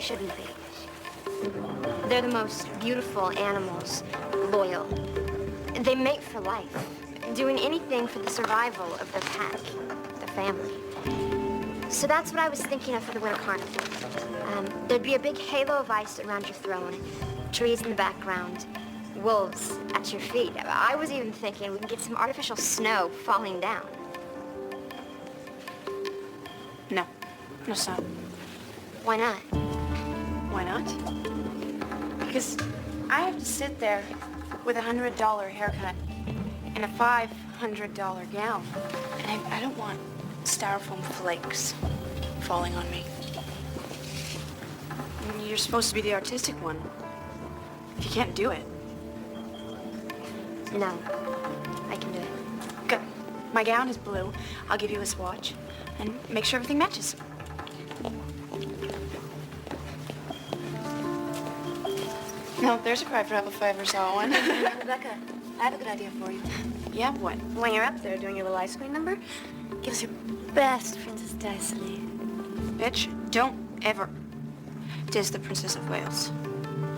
they shouldn't be. They're the most beautiful animals, loyal. They mate for life, doing anything for the survival of their pack, their family. So that's what I was thinking of for the Winter Carnival. There'd be a big halo of ice around your throne, trees in the background, wolves at your feet. I was even thinking we can get some artificial snow falling down. No, stop. Why not? Why not? Because I have to sit there with a $100 haircut and a $500 gown. And I don't want styrofoam flakes falling on me. I mean, you're supposed to be the artistic one. If you can't do it. No, I can do it. Good. My gown is blue. I'll give you a swatch and make sure everything matches. No, there's a cry for apple fiber saw one. Rebecca, I have a good idea for you. Yeah, what? When you're up there doing your little ice cream number, give us your best Princess Dicely. Bitch, don't ever diss the Princess of Wales.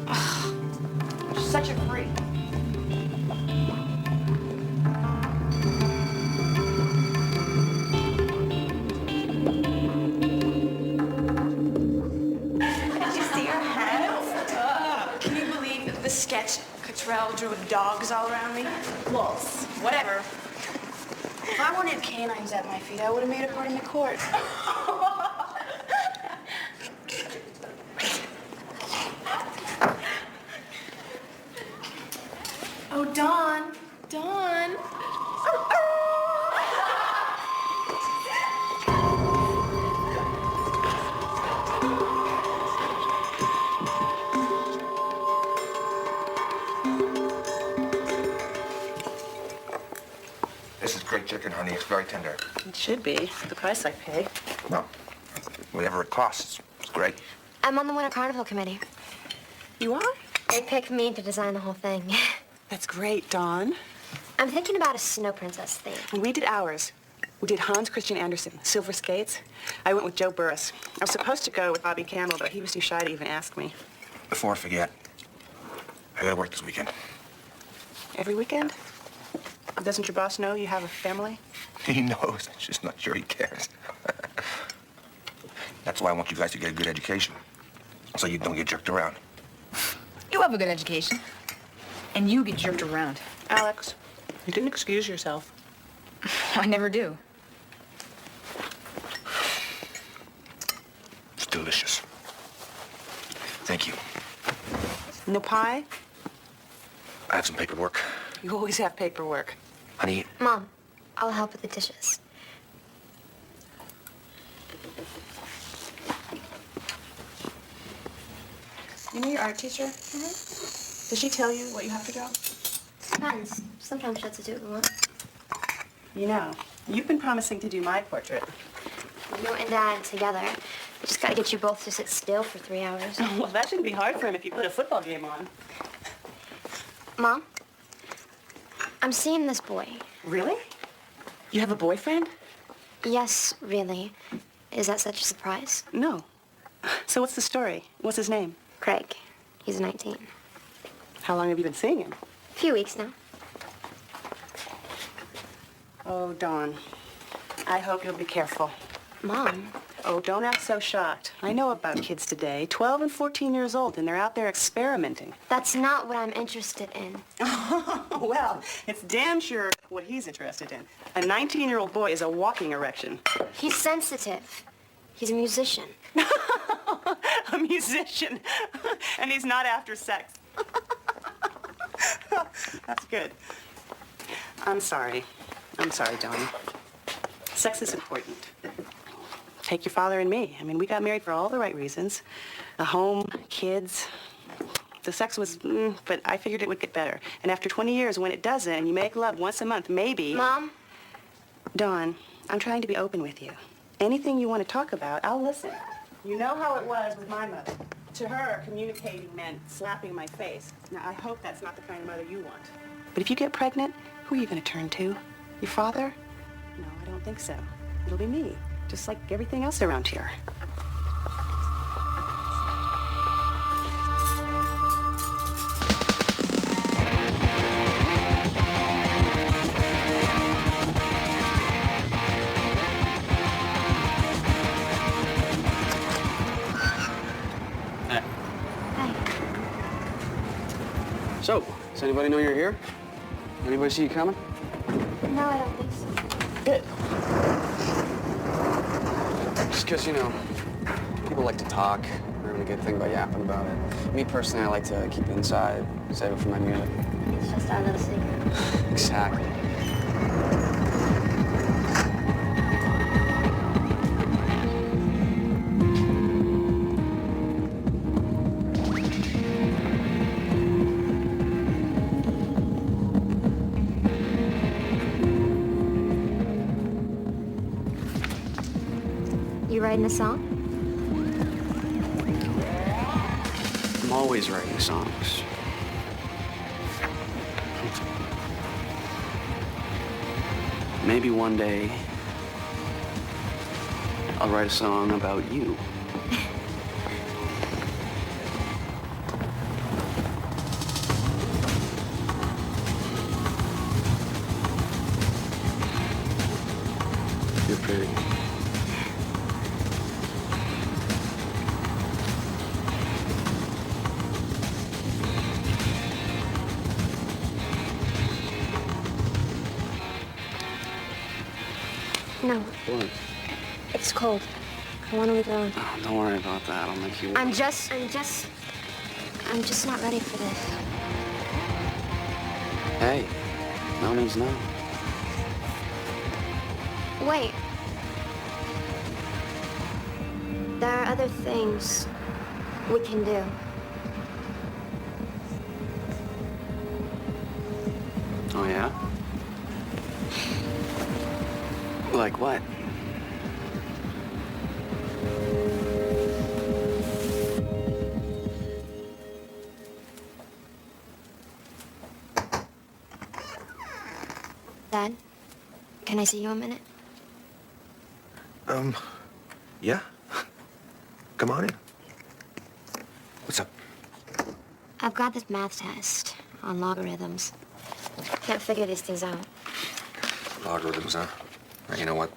Ugh. She's such a freak. Sketch Cottrell drew dogs all around me. Wolves. Whatever. If I wanted canines at my feet, I would have made a part in the court. Oh, Dawn. Dawn. This is great chicken, honey. It's very tender. It should be. The price I pay. Well, whatever it costs, it's great. I'm on the Winter Carnival committee. You are? They picked me to design the whole thing. That's great, Dawn. I'm thinking about a snow princess theme. When we did ours, we did Hans Christian Andersen, Silver Skates. I went with Joe Burris. I was supposed to go with Bobby Campbell, but he was too shy to even ask me. Before I forget, I gotta work this weekend. Every weekend? Doesn't your boss know you have a family? He knows. I'm just not sure he cares. That's why I want you guys to get a good education, so you don't get jerked around. You have a good education, and you get jerked around. Alex, you didn't excuse yourself. I never do. It's delicious. Thank you. No pie? I have some paperwork. You always have paperwork. Honey. Mom, I'll help with the dishes. You know your art teacher? Mm-hmm. Does she tell you what you have to draw? Depends. Sometimes she lets us do what we want. You know, you've been promising to do my portrait. You and Dad together. We just gotta get you both to sit still for 3 hours. Well, that shouldn't be hard for him if you put a football game on. Mom, I'm seeing this boy. Really? You have a boyfriend? Yes, really. Is that such a surprise? No. So what's the story? What's his name? Craig. He's 19. How long have you been seeing him? A few weeks now. Oh, Dawn. I hope you'll be careful. Mom. Oh, don't act so shocked. I know about kids today, 12 and 14 years old, and they're out there experimenting. That's not what I'm interested in. Well, it's damn sure what he's interested in. A 19-year-old boy is a walking erection. He's sensitive. He's a musician. A musician. And he's not after sex. That's good. I'm sorry. I'm sorry, Dawn. Sex is important. Take your father and me. I mean, we got married for all the right reasons. A home, kids. The sex was, but I figured it would get better. And after 20 years, when it doesn't, and you make love once a month, maybe... Mom? Dawn, I'm trying to be open with you. Anything you want to talk about, I'll listen. You know how it was with my mother. To her, communicating meant slapping my face. Now, I hope that's not the kind of mother you want. But if you get pregnant, who are you going to turn to? Your father? No, I don't think so. It'll be me, just like everything else around here. So, does anybody know you're here? Anybody see you coming? No, I don't think so. Good. Just because, you know, people like to talk. They're gonna get a thing by yapping about it. Me personally, I like to keep it inside, save it for my music. It's just our little secret. Exactly. You writing a song? I'm always writing songs. Maybe one day I'll write a song about you. You're pretty. No, What? it's cold. I want to leave alone. Oh, don't worry about that. I'll make you. I'm just not ready for this. Hey, no means no. Wait. There are other things we can do. Oh, yeah? Like what? Dad, can I see you a minute? Yeah? Come on in. What's up? I've got this math test on logarithms. Can't figure these things out. Logarithms, huh? Well, you know what?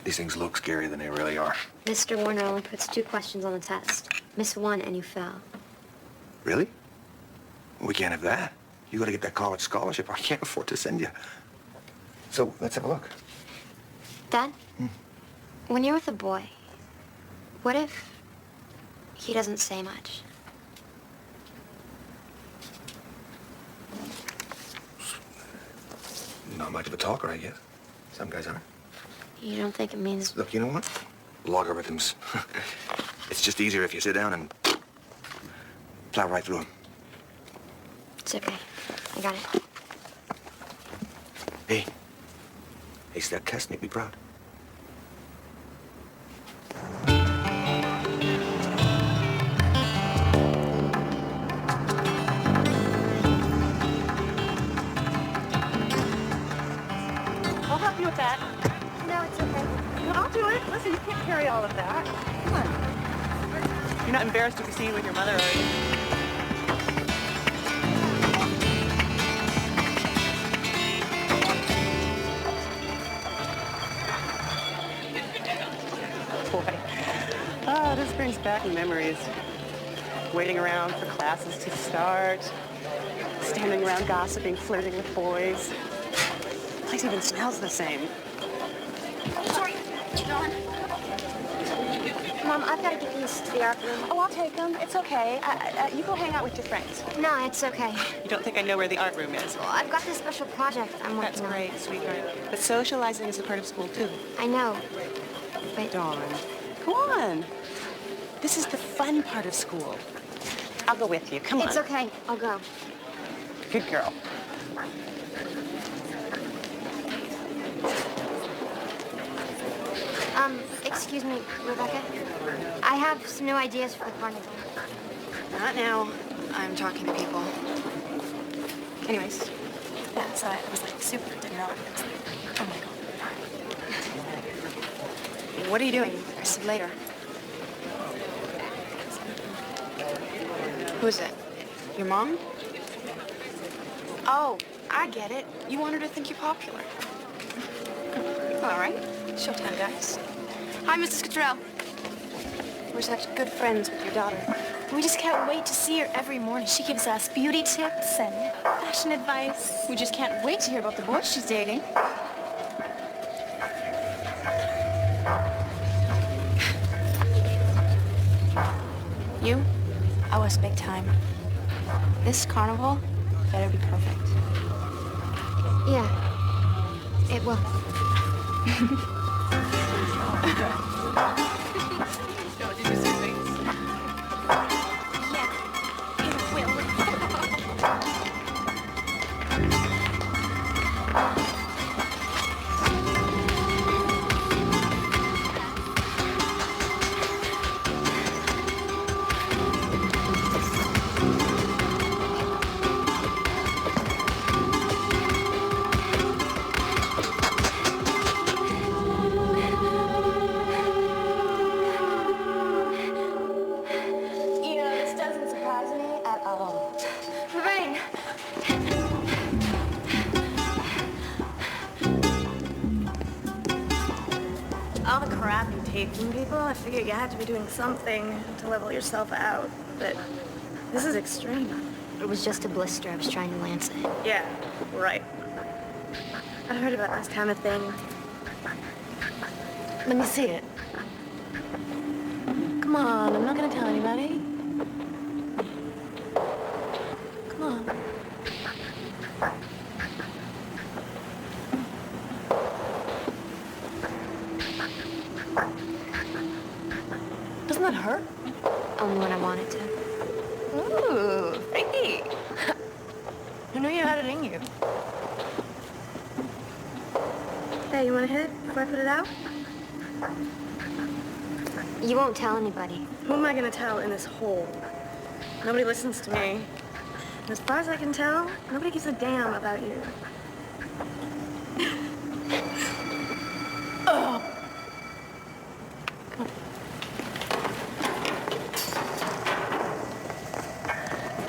These things look scarier than they really are. Mr. Warner only puts 2 questions on the test. Miss 1 and you fail. Really? We can't have that. You gotta get that college scholarship. I can't afford to send you. So, let's have a look. Dad, when you're with a boy, what if he doesn't say much? Not much of a talker, I guess. Some guys aren't. You don't think it means... Look, you know what? Logarithms. It's just easier if you sit down and plow right through them. It's okay. I got it. Hey. Ace that test, make me proud. I'll help you with that. No, it's okay. No, I'll do it. Listen, you can't carry all of that. Come on. You're not embarrassed to be seen with your mother, are you? Boy. Oh, this brings back memories. Waiting around for classes to start. Standing around gossiping, flirting with boys. The place even smells the same. Sorry, John. Mom, I've got to get these to the art room. Oh, I'll take them. It's okay. You go hang out with your friends. No, it's okay. You don't think I know where the art room is? Well, I've got this special project I'm working That's on. great, sweetheart. But socializing is a part of school, too. I know. But Dawn, go on. This is the fun part of school. I'll go with you. Come on. it's okay. I'll go. Good girl. Excuse me, Rebecca. I have some new ideas for the carnival. Not now. I'm talking to people. Anyways. Yeah, so I was like super, didn't know. I was like, oh my God. What are you doing? I said later. Who's it? Your mom? Oh, I get it. You want her to think you're popular. All right. Showtime, guys. Hi, Mrs. Cottrell. We're such good friends with your daughter. We just can't wait to see her every morning. She gives us beauty tips and fashion advice. We just can't wait to hear about the boys she's dating. You owe us big time. This carnival better be perfect. Yeah, it will. This doesn't surprise me at all. Lorraine! All the crap you take from people, I figured you had to be doing something to level yourself out. But this is extreme. It was just a blister. I was trying to lance it. Yeah, right. I heard about this kind of thing. Let me see it. Come on, I'm not gonna tell anybody. Come on. Doesn't that hurt? Only when I wanted to. Ooh, freaky. Who knew you had it in you? Hey, you wanna hit it before I put it out? You won't tell anybody. Who am I gonna tell in this hole? Nobody listens to me. And as far as I can tell, nobody gives a damn about you.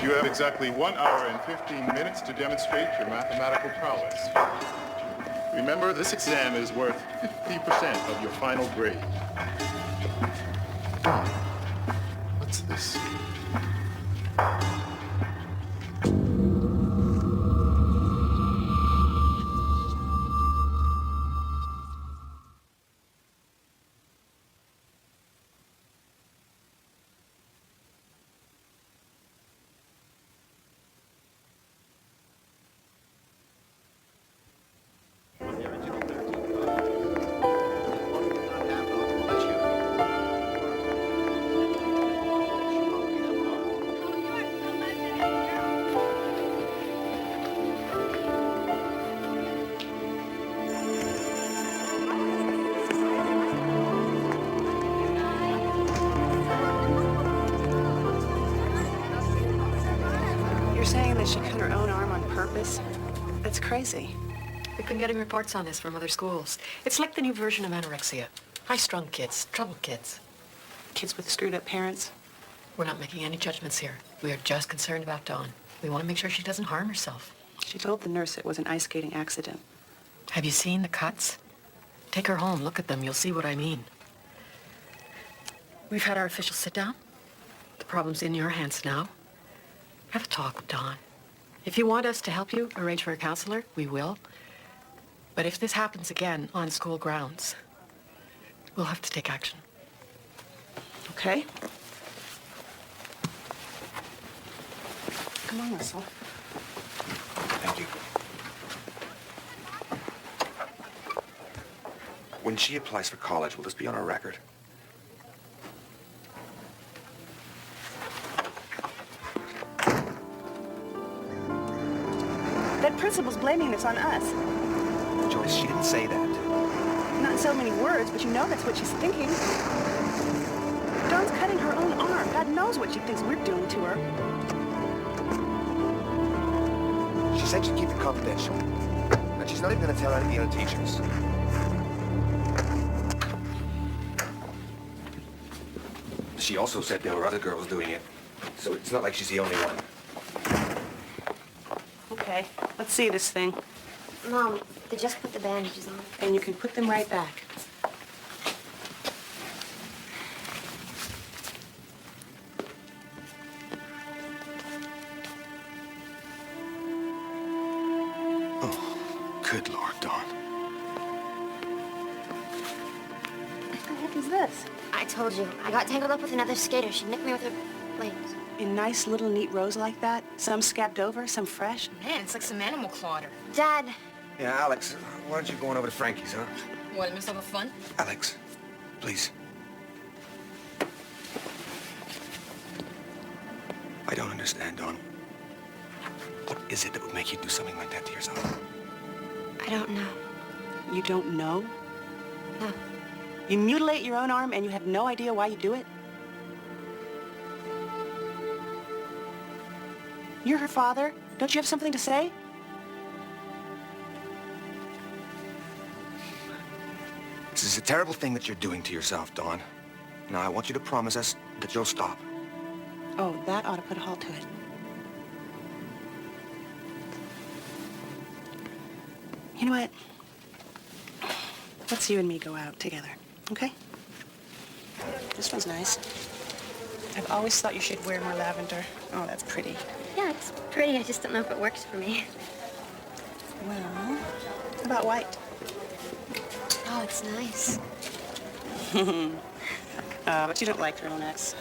You have exactly 1 hour and 15 minutes to demonstrate your mathematical prowess. Remember, this exam is worth 50% of your final grade. Oh, what's this? You're saying that she cut her own arm on purpose? That's crazy. We've been getting reports on this from other schools. It's like the new version of anorexia. High-strung kids, troubled kids. Kids with screwed-up parents? We're not making any judgments here. We are just concerned about Dawn. We want to make sure she doesn't harm herself. She told the nurse it was an ice skating accident. Have you seen the cuts? Take her home, look at them. You'll see what I mean. We've had our official sit-down. The problem's in your hands now. Have a talk with Dawn. If you want us to help you arrange for a counselor, we will. But if this happens again on school grounds, we'll have to take action. Okay. Come on, Russell. Thank you. When she applies for college, will this be on her record? That principal's blaming this on us. Joyce, she didn't say that. Not in so many words, but you know that's what she's thinking. Dawn's cutting her own arm. God knows what she thinks we're doing to her. She said she'd keep it confidential. And she's not even going to tell any of the other teachers. She also said there were other girls doing it. So it's not like she's the only one. Okay, let's see this thing. Mom, they just put the bandages on. And you can put them right back. Good Lord, Dawn. What the heck is this? I told you, I got tangled up with another skater. She nicked me with her blades. In nice little neat rows like that? Some scabbed over, some fresh? Man, it's like some animal slaughter. Dad, Yeah, Alex, why don't you go on over to Frankie's, huh? What, miss all the fun? Alex, please. I don't understand, Dawn. What is it that would make you do something like that to yourself? I don't know. You don't know? No. You mutilate your own arm and you have no idea why you do it? You're her father. Don't you have something to say? This is a terrible thing that you're doing to yourself, Dawn. Now, I want you to promise us that you'll stop. Oh, that ought to put a halt to it. You know what? Let's you and me go out together, okay? This one's nice. I've always thought you should wear more lavender. Oh, that's pretty. Yeah, it's pretty. I just don't know if it works for me. Well, how about white? Oh, it's nice. But you don't like turtlenecks.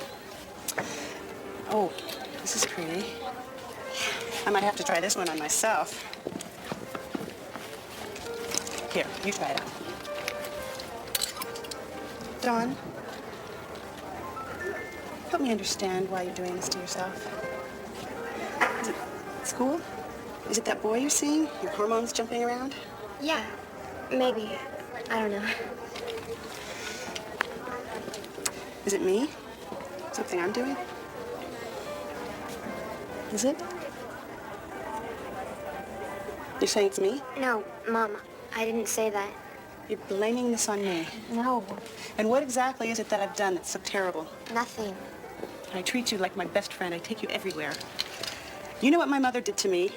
Oh, this is pretty. I might have to try this one on myself. Here, you try it out. Dawn, help me understand why you're doing this to yourself. Is it school? Is it that boy you're seeing? Your hormones jumping around? Yeah, maybe. I don't know. Is it me? Something I'm doing? Is it? You're saying it's me? No, Mom, I didn't say that. You're blaming this on me. No, And what exactly is it that I've done that's so terrible? nothing. I treat you like my best friend. I take you everywhere. You know what my mother did to me?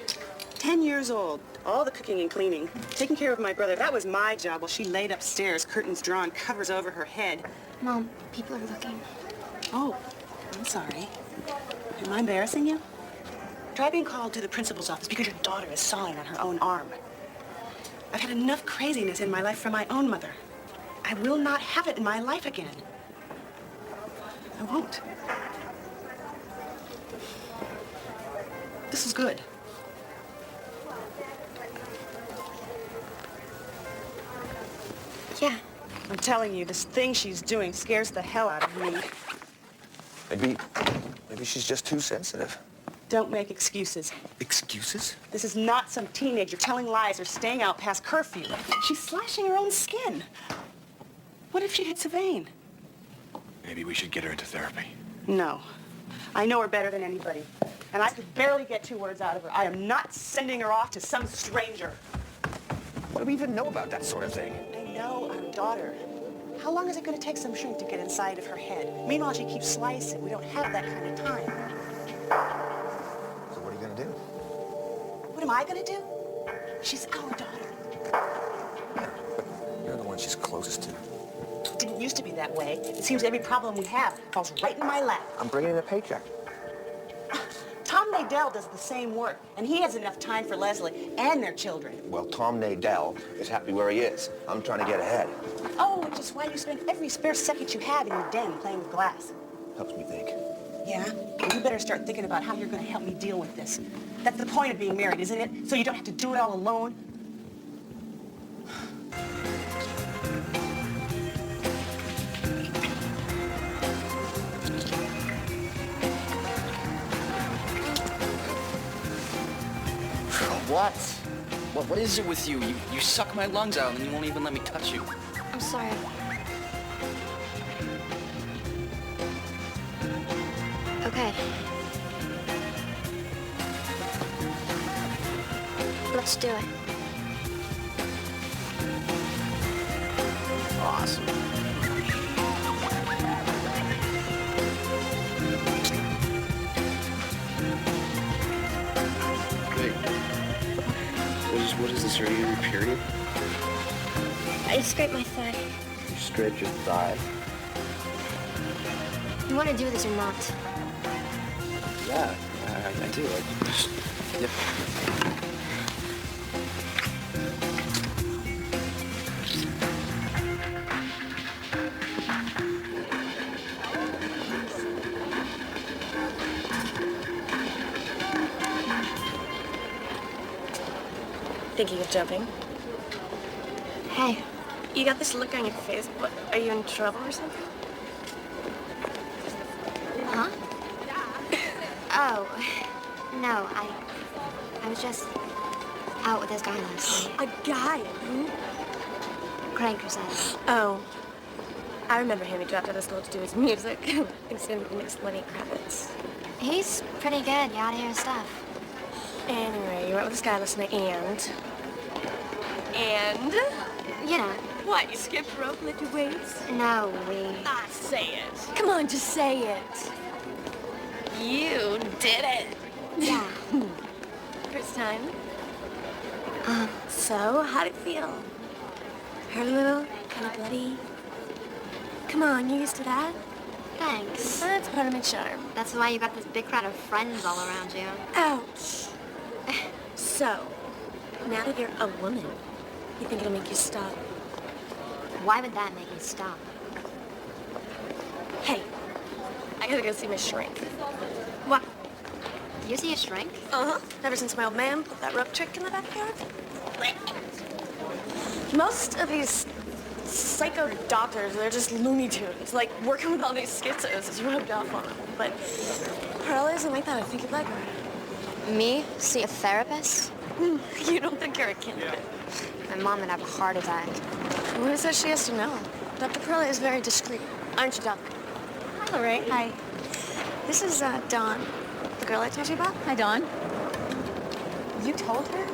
10 years old, all the cooking and cleaning, taking care of my brother. That was my job while she laid upstairs, curtains drawn, covers over her head. Mom, people are looking. Oh, I'm sorry. Am I embarrassing you? Try being called to the principal's office because your daughter is sawing on her own arm. I've had enough craziness in my life from my own mother. I will not have it in my life again. I won't. This is good. Yeah, I'm telling you, this thing she's doing scares the hell out of me. Maybe she's just too sensitive. Don't make excuses. Excuses? This is not some teenager telling lies or staying out past curfew. She's slashing her own skin. What if she hits a vein? Maybe we should get her into therapy. No. I know her better than anybody. And I could barely get 2 words out of her. I am not sending her off to some stranger. What do we even know about that sort of thing? I know our daughter. How long is it going to take some shrink to get inside of her head? Meanwhile, she keeps slicing. We don't have that kind of time. So what are you gonna do? What am I going to do? She's our daughter. You're the one she's closest to. It didn't used to be that way. It seems every problem we have falls right in my lap. I'm bringing in a paycheck. Tom Nadell does the same work, and he has enough time for Leslie and their children. Well, Tom Nadell is happy where he is. I'm trying to get ahead. Oh, which is why you spend every spare second you have in your den playing with glass. Helps me think. Yeah? Well, you better start thinking about how you're going to help me deal with this. That's the point of being married, isn't it? So you don't have to do it all alone. What? What is it with you? You suck my lungs out and you won't even let me touch you. I'm sorry. Okay. Let's do it. Awesome. Wait. What is this? Are you in your period? I just scraped my thigh. You scraped your thigh. You want to do this or not? Yeah, I do. Yep. thinking of jumping. Hey, You got this look on your face. What, are you in trouble or something? huh? Oh, no, I was just out with this guy last night. A guy? Who? Craig Rosetta. Oh. I remember him. He dropped out of school to do his music. Thinks he makes Lenny Kravitz. He's pretty good, you oughta hear his stuff. Anyway, you went with this guy last night and... And? You know, What, you skipped rope, lifted weights? no, Ah, say it. Come on, just say it. You did it. yeah. First time? So, how'd it feel? Hurt a little? Kind of bloody? Come on, you used to that? Thanks. That's part of my charm. That's why you got this big crowd of friends all around you. Ouch. So, now that you're a woman, you think it'll make you stop? Why would that make me stop? Hey, I gotta go see my shrink. What? You see a shrink? Uh-huh. Ever since my old man put that rope trick in the backyard. Most of these psycho doctors, they're just Looney Tunes. Like, working with all these schizos is rubbed off on them. But Pearl isn't like that. I think you'd like her. Me? See a therapist? You don't think you're a candidate? My mom would have a heart attack. Who says she has to know? Dr. Pearl is very discreet. Aren't you, Doc? Hi, Lorraine. Hi. This is, Dawn, the girl I told you about. Hi, Dawn. You told her?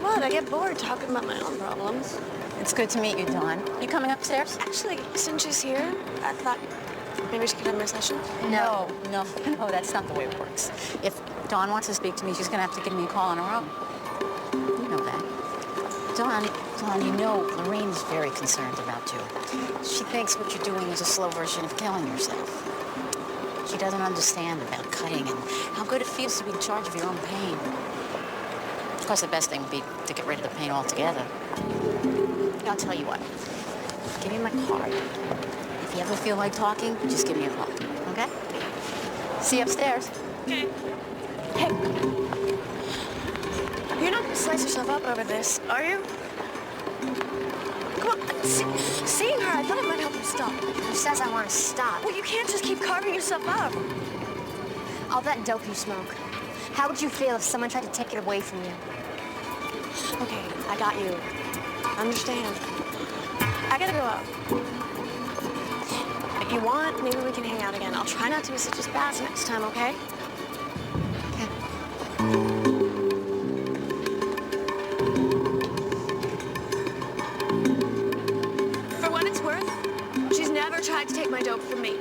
What? I get bored talking about my own problems. It's good to meet you, Dawn. You coming upstairs? Actually, since she's here, I thought maybe she could have my session. No, that's not the way it works. If Dawn wants to speak to me, she's gonna have to give me a call on her own. You know that. Dawn, you know Lorraine's very concerned about you. She thinks what you're doing is a slow version of killing yourself. She doesn't understand about cutting and how good it feels to be in charge of your own pain. Of course, the best thing would be to get rid of the pain altogether. I'll tell you what. Give me my card. If you ever feel like talking, just give me a call, okay? See you upstairs. Okay. Hey. You're not gonna slice yourself up over this, are you? Come on. Seeing her, I thought it might help you stop. Who says I want to stop? Well, you can't just keep carving yourself up. All that dope you smoke. How would you feel if someone tried to take it away from you? Okay, I got you. Understand. I gotta go out. If you want, maybe we can hang out again. I'll try not to be such a spaz next time, okay? Okay. For what it's worth, she's never tried to take my dope from me.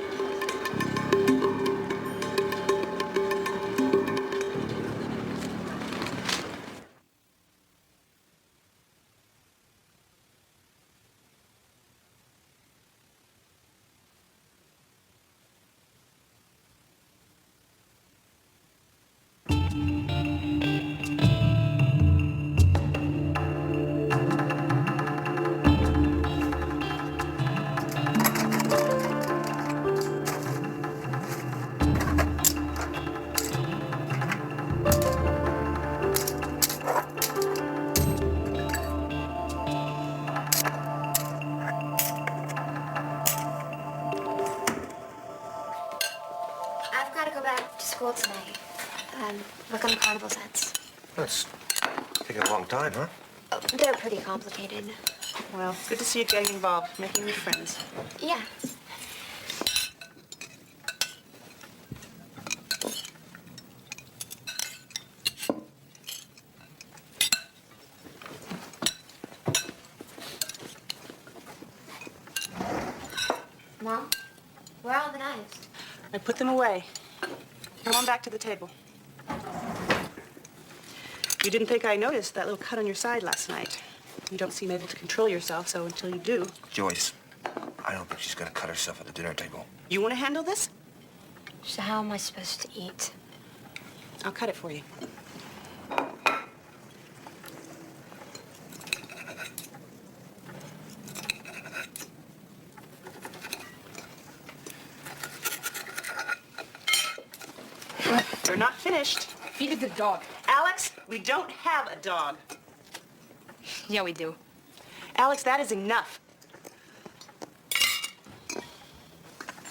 I've got to go back to school tonight. Work on the carnival sets. That's taking a long time, huh? Oh, they're pretty complicated. Well, good to see you getting involved, making new friends. Yeah. Mom, where are all the knives? I put them away. Come on back to the table. You didn't think I noticed that little cut on your side last night. You don't seem able to control yourself, so until you do. Joyce, I don't think she's gonna cut herself at the dinner table. You want to handle this? So how am I supposed to eat? I'll cut it for you. They're not finished. Feed it to the dog. Alex, we don't have a dog. Yeah, we do. Alex, that is enough.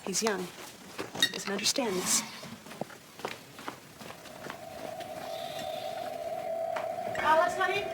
He's young. He doesn't understand this. Alex, honey?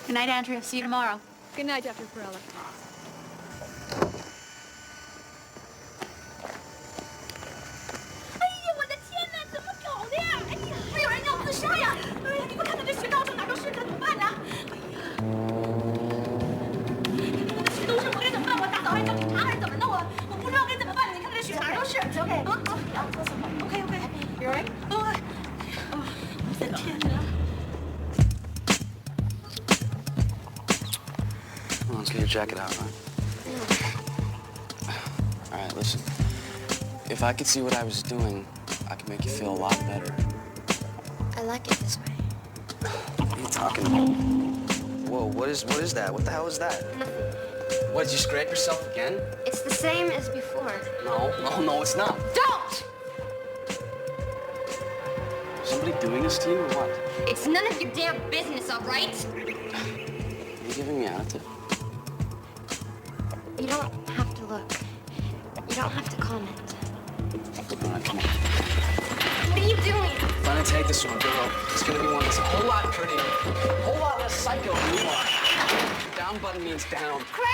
Good night, Andrea. See you tomorrow. Good night, Dr. Perella. Well, let's get your jacket out, huh? All right, listen. If I could see what I was doing, I could make you feel a lot better. I like it this way. What are you talking about? Whoa, what is that? What the hell is that? Nothing. What, did you scrape yourself again? It's the same as before. No, it's not. Don't! Is somebody doing this to you or what? It's none of your damn business, all right? Are you giving me attitude? You don't have to look. You don't have to comment. All right, come on. What are you doing? I'm gonna take this one, girl. It's gonna be one that's a whole lot prettier, a whole lot less psycho than you are. Down button means down. Craig!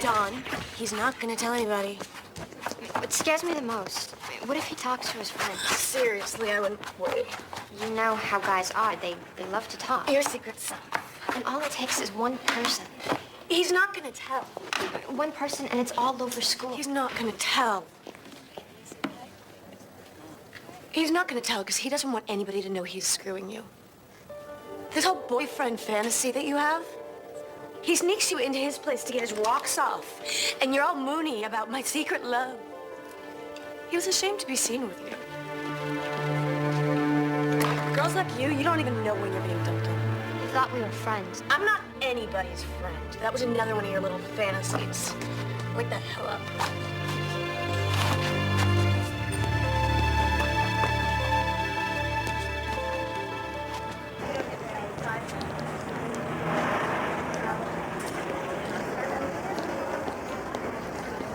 Don, he's not gonna tell anybody. What scares me the most, what if he talks to his friends? Seriously, I wouldn't worry. You know how guys are. They love to talk. Your secret self. And all it takes is one person. He's not gonna tell. One person, and it's all over school. He's not gonna tell. He's not gonna tell because he doesn't want anybody to know he's screwing you. This whole boyfriend fantasy that you have, he sneaks you into his place to get his rocks off, and you're all moony about my secret love. He was ashamed to be seen with you. Girls like you don't even know when you're being dumped on. I thought we were friends. I'm not anybody's friend. That was another one of your little fantasies. Wake the hell up.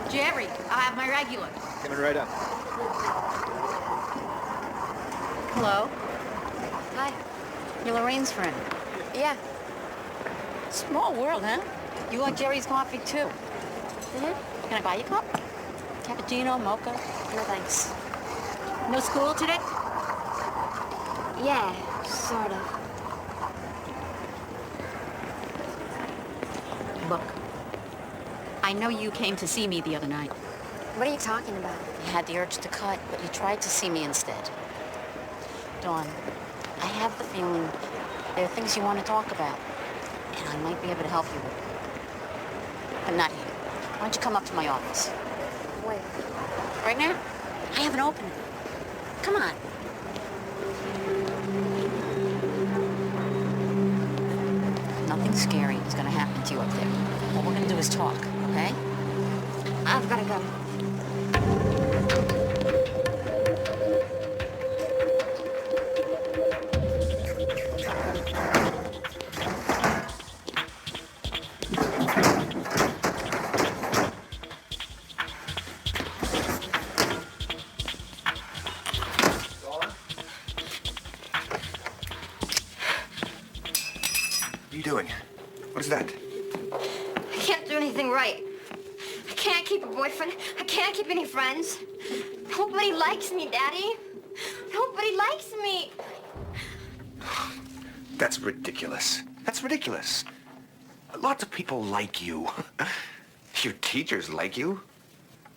Jerry, I'll have my regular. Coming right up. Hello? Hi. You're Lorraine's friend. Yeah. Small world, huh? You like Jerry's coffee, too. Mm-hmm. Can I buy you a cup? Cappuccino, mocha? No thanks. No school today? Yeah, sort of. Look, I know you came to see me the other night. What are you talking about? You had the urge to cut, but you tried to see me instead. Dawn, I have the feeling there are things you want to talk about, and I might be able to help you with it. But not here. Why don't you come up to my office? Wait. Right now? I have an opening. Come on. Nothing scary is going to happen to you up there. What we're going to do is talk, okay? I've got to go. What are you doing? What is that? I can't do anything right. I can't keep a boyfriend. I can't keep any friends. Nobody likes me, Daddy. Nobody likes me. That's ridiculous. That's ridiculous. Lots of people like you. Your teachers like you.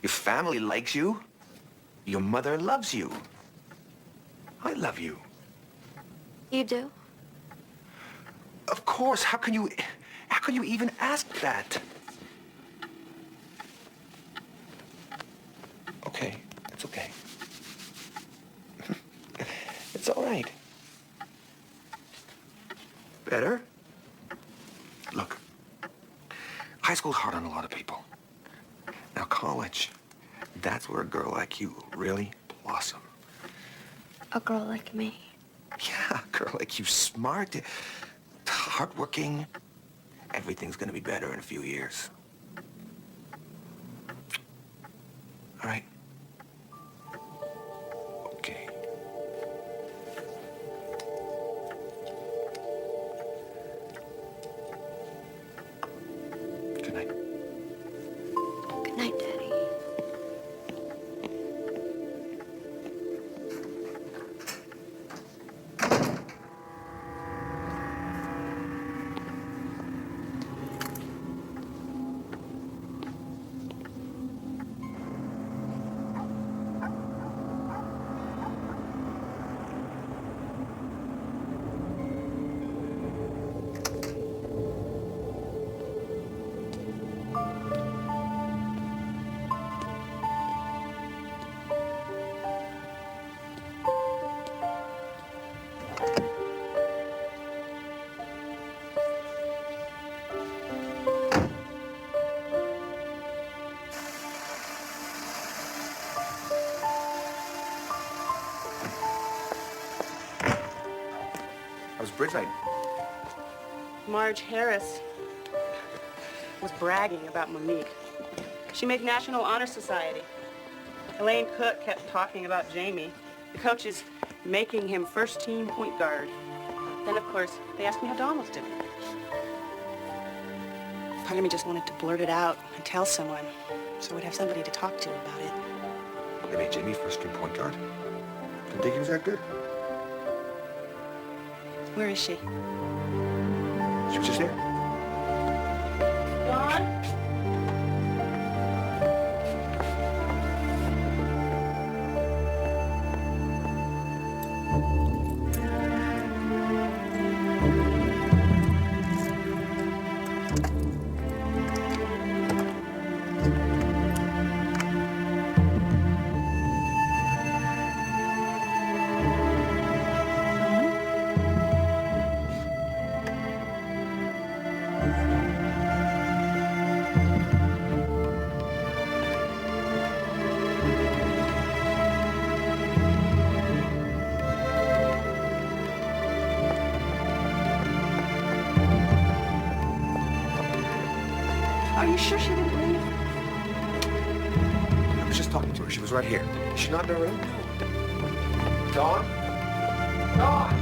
Your family likes you. Your mother loves you. I love you. You do? Of course. How can you even ask that? Okay. It's okay. It's all right. Better? Look, high school's hard on a lot of people. Now college, that's where a girl like you really blossom. A girl like me. Yeah, a girl like you, smart, hardworking. Everything's gonna be better in a few years. All right? Okay. Good night. Good night, Daddy. How's bridge night? Marge Harris was bragging about Monique. She made National Honor Society. Elaine Cook kept talking about Jamie. The coach is making him first-team point guard. Then, of course, they asked me how Dawn was doing. Part of me just wanted to blurt it out and tell someone, so we'd have somebody to talk to about it. They made Jamie first-string point guard. Didn't think he was that good. Where is she? She was just here. Dawn? Are you sure she didn't leave? I was just talking to her. She was right here. Is she not in the room? Dawn? Dawn!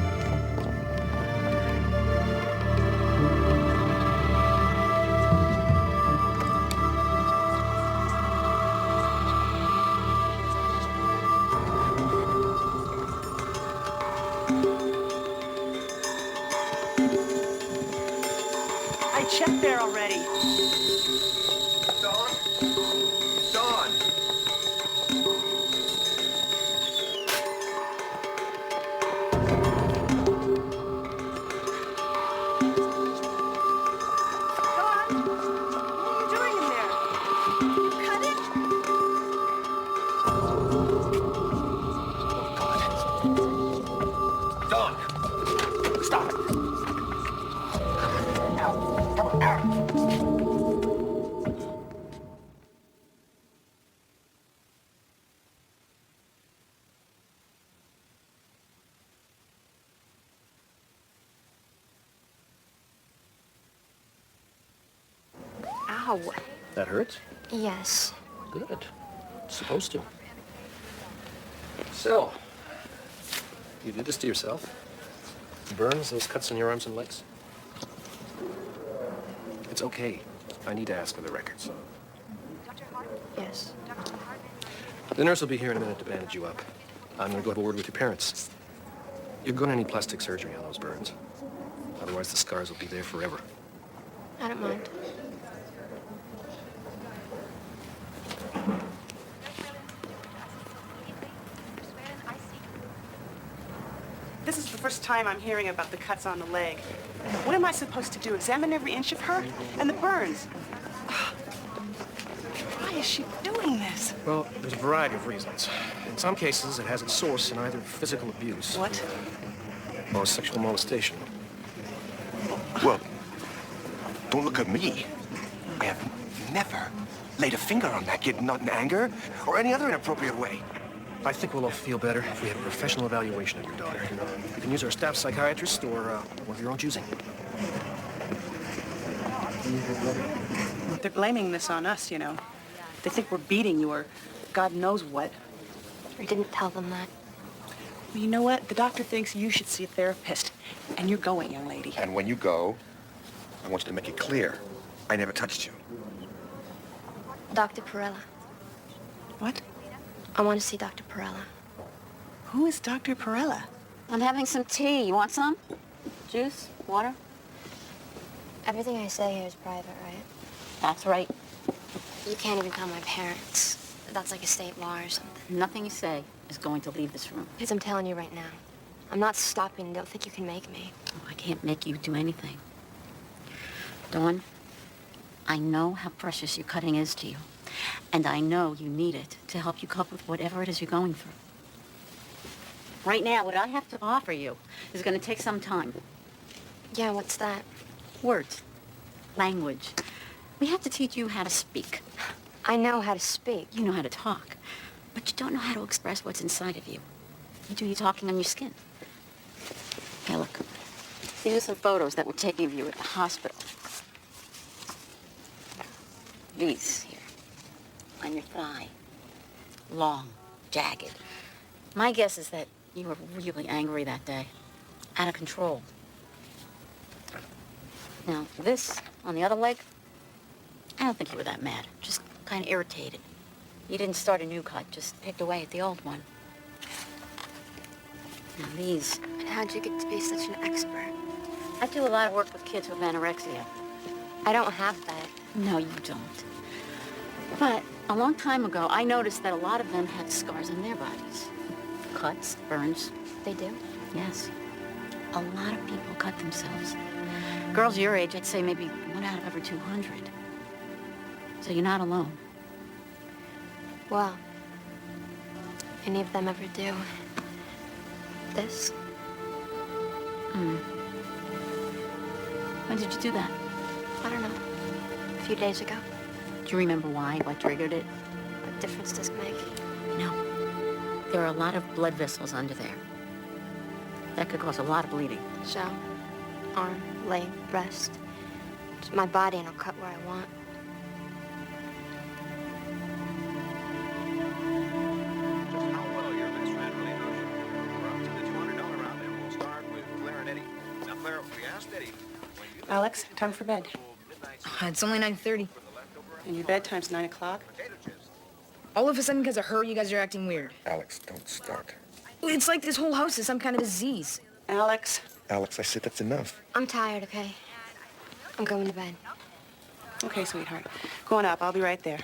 I checked there already. Dawn? Ow. That hurts? Yes. Good. It's supposed to. So, you did this to yourself? Burns, those cuts on your arms and legs? It's okay. I need to ask for the records. Yes. The nurse will be here in a minute to bandage you up. I'm going to go have a word with your parents. You're going to need plastic surgery on those burns. Otherwise, the scars will be there forever. I don't mind. This is the first time I'm hearing about the cuts on the leg. What am I supposed to do? Examine every inch of her? And the burns? Why is she doing this? Well, there's a variety of reasons. In some cases, it has its source in either physical abuse What? or sexual molestation. Well, don't look at me. I have never laid a finger on that kid, not in anger or any other inappropriate way. I think we'll all feel better if we have a professional evaluation of your daughter. You can use our staff psychiatrist or one of your own choosing. They're blaming this on us, you know. They think we're beating you or God knows what. I didn't tell them that. Well, you know what? The doctor thinks you should see a therapist. And you're going, young lady. And when you go, I want you to make it clear I never touched you. Dr. Perella. What? I want to see Dr. Perella. Who is Dr. Perella? I'm having some tea. You want some? Juice? Water? Everything I say here is private, right? That's right. You can't even tell my parents. That's like a state law or something. Nothing you say is going to leave this room. Because I'm telling you right now, I'm not stopping. Don't think you can make me. Oh, I can't make you do anything. Dawn, I know how precious your cutting is to you. And I know you need it to help you cope with whatever it is you're going through. Right now, what I have to offer you is going to take some time. Yeah, what's that? Words. Language. We have to teach you how to speak. I know how to speak. You know how to talk, but you don't know how to express what's inside of you. You do your talking on your skin. Hey, look. These are some photos that were taken of you at the hospital. These here. On your thigh. Long, jagged. My guess is that you were really angry that day. Out of control. Now, this on the other leg, I don't think you were that mad. Just kind of irritated. You didn't start a new cut, just picked away at the old one. Now these. And how'd you get to be such an expert? I do a lot of work with kids with anorexia. I don't have that. No, you don't. But a long time ago, I noticed that a lot of them had scars on their bodies. Cuts, burns. They do? Yes. A lot of people cut themselves. Girls your age, I'd say maybe 1 out of every 200. So you're not alone. Well, any of them ever do this? When did you do that? I don't know. A few days ago. Do you remember why? What triggered it? What difference does it make? No. There are a lot of blood vessels under there. That could cause a lot of bleeding. So, arm, leg, breast. Just my body and I'll cut where I want. Just how well your best friend really knows you. We're up to the $200 round, and we'll start with Claire and Eddie. Now, Claire, we asked Eddie. Alex, time for bed. It's only 9:30. And your bedtime's 9 o'clock? All of a sudden, because of her, you guys are acting weird. Alex, don't start. It's like this whole house is some kind of disease. Alex, Alex, I said that's enough. I'm tired, okay? I'm going to bed. okay, sweetheart. Go on up. I'll be right there.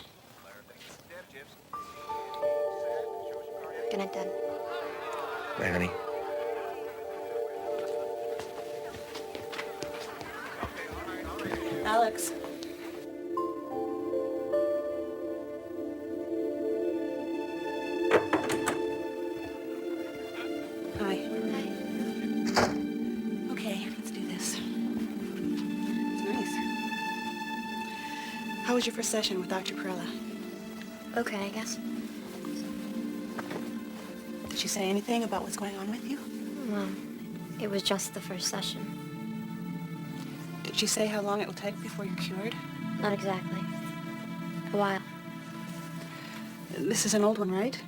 Good night, Dad. Bye, honey. Alex. Hi. Okay, let's do this. It's nice. How was your first session with Dr. Perella? Okay, I guess. Did she say anything about what's going on with you? Well, it was just the first session. Did she say how long it will take before you're cured? Not exactly. A while. This is an old one, right?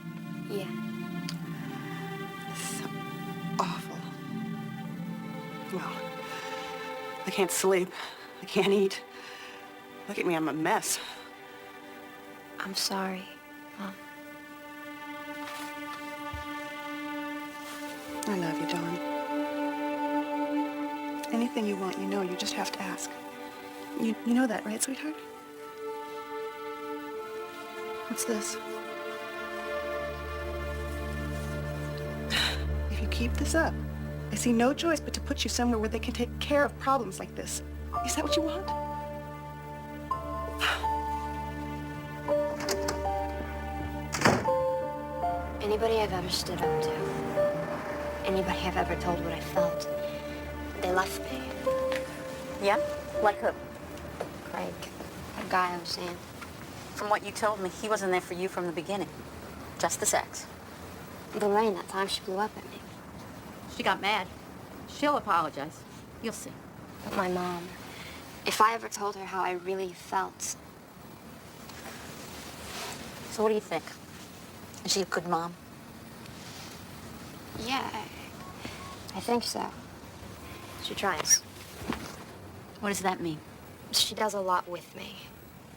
Yeah. So awful. Well, I can't sleep. I can't eat. Look at me, I'm a mess. I'm sorry, Mom. I love you, Dawn. Anything you want, you know, you just have to ask. You know that, right, sweetheart? What's this? If you keep this up, I see no choice but to put you somewhere where they can take care of problems like this. Is that what you want? Anybody I've ever stood up to, anybody I've ever told what I felt, they left me. Yeah? Like who? Craig, the guy I was seeing. From what you told me, he wasn't there for you from the beginning. Just the sex. Lorraine, that time she blew up at me. She got mad. She'll apologize. You'll see. But my mom, if I ever told her how I really felt. So what do you think? Is she a good mom? Yeah, I think so. She tries. What does that mean? She does a lot with me.